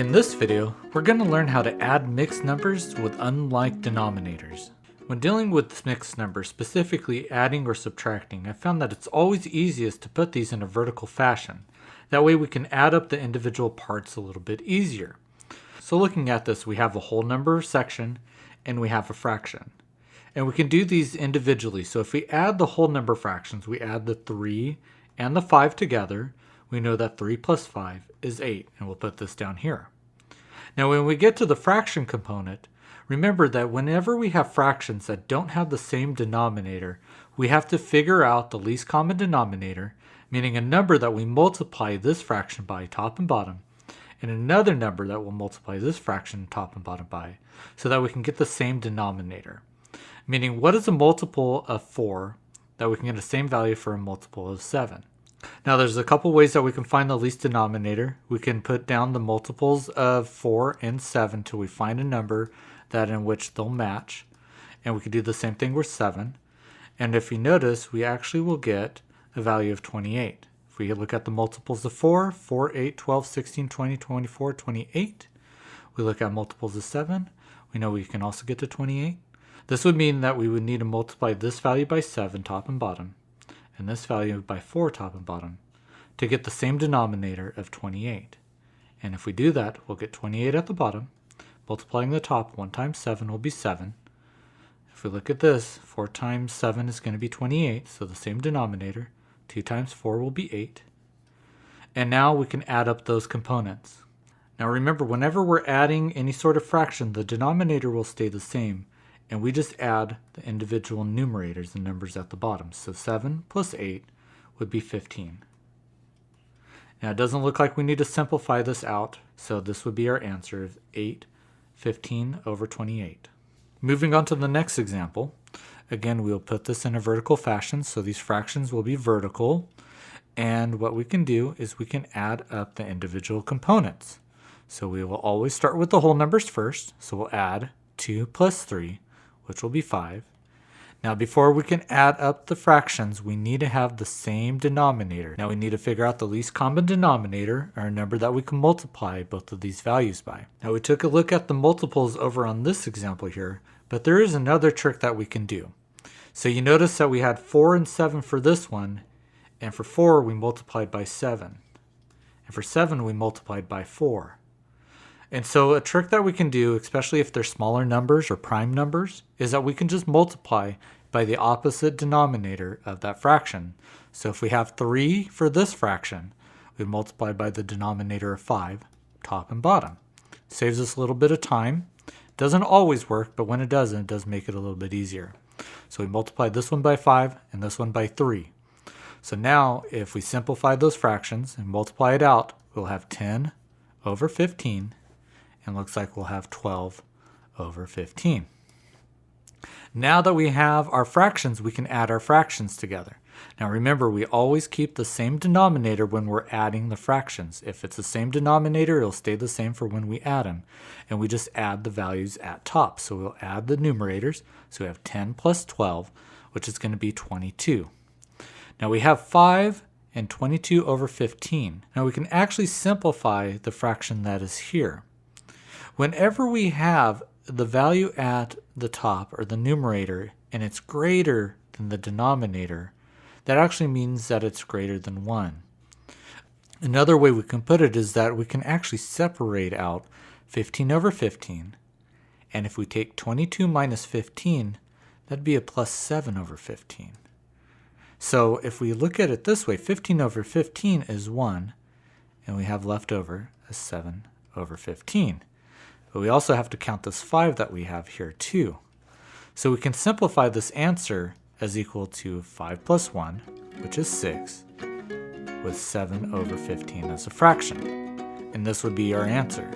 In this video, we're going to learn how to add mixed numbers with unlike denominators. When dealing with mixed numbers, specifically adding or subtracting, I found that it's always easiest to put these in a vertical fashion. That way we can add up the individual parts a little bit easier. So looking at this, we have a whole number section and we have a fraction. And we can do these individually. So if we add the whole number fractions, we add the 3 and the 5 together, we know that 3 plus 5 is 8, and we'll put this down here. Now when we get to the fraction component, remember that whenever we have fractions that don't have the same denominator, we have to figure out the least common denominator, meaning a number that we multiply this fraction by top and bottom, and another number that will multiply this fraction top and bottom by, so that we can get the same denominator. Meaning, what is a multiple of 4 that we can get the same value for a multiple of 7? Now there's a couple ways that we can find the least denominator. We can put down the multiples of 4 and 7 till we find a number that in which they'll match. And we can do the same thing with 7. And if you notice, we actually will get a value of 28. If we look at the multiples of 4, 8, 12, 16, 20, 24, 28. We look at multiples of 7. We know we can also get to 28. This would mean that we would need to multiply this value by 7 top and bottom, and this value by 4 top and bottom, to get the same denominator of 28. And if we do that, we'll get 28 at the bottom. Multiplying the top, 1 times 7 will be 7. If we look at this, 4 times 7 is going to be 28, so the same denominator. 2 times 4 will be 8. And now we can add up those components. Now remember, whenever we're adding any sort of fraction, the denominator will stay the same, and we just add the individual numerators, the numbers at the bottom. So 7 plus 8 would be 15. Now it doesn't look like we need to simplify this out, so this would be our answer of 15 over 28. Moving on to the next example. Again, we'll put this in a vertical fashion, so these fractions will be vertical. And what we can do is we can add up the individual components. So we will always start with the whole numbers first. So we'll add 2 plus 3, which will be 5. Now before we can add up the fractions, we need to have the same denominator. Now we need to figure out the least common denominator, or a number that we can multiply both of these values by. Now we took a look at the multiples over on this example here, but there is another trick that we can do. So you notice that we had 4 and 7 for this one, and for 4 we multiplied by 7. And for 7 we multiplied by 4. And so a trick that we can do, especially if they're smaller numbers or prime numbers, is that we can just multiply by the opposite denominator of that fraction. So if we have 3 for this fraction, we multiply by the denominator of 5, top and bottom. Saves us a little bit of time. Doesn't always work, but when it doesn't, it does make it a little bit easier. So we multiply this one by 5 and this one by 3. So now if we simplify those fractions and multiply it out, we'll have 10 over 15. And looks like we'll have 12 over 15. Now that we have our fractions, we can add our fractions together. Now remember, we always keep the same denominator when we're adding the fractions. If it's the same denominator, it'll stay the same for when we add them. And we just add the values at top. So we'll add the numerators. So we have 10 plus 12, which is going to be 22. Now we have 5 and 22 over 15. Now we can actually simplify the fraction that is here. Whenever we have the value at the top, or the numerator, and it's greater than the denominator, that actually means that it's greater than 1. Another way we can put it is that we can actually separate out 15 over 15, and if we take 22 minus 15, that'd be a plus 7 over 15. So if we look at it this way, 15 over 15 is 1, and we have left over a 7 over 15. But we also have to count this 5 that we have here too. So we can simplify this answer as equal to 5 plus 1, which is 6, with 7 over 15 as a fraction. And this would be our answer.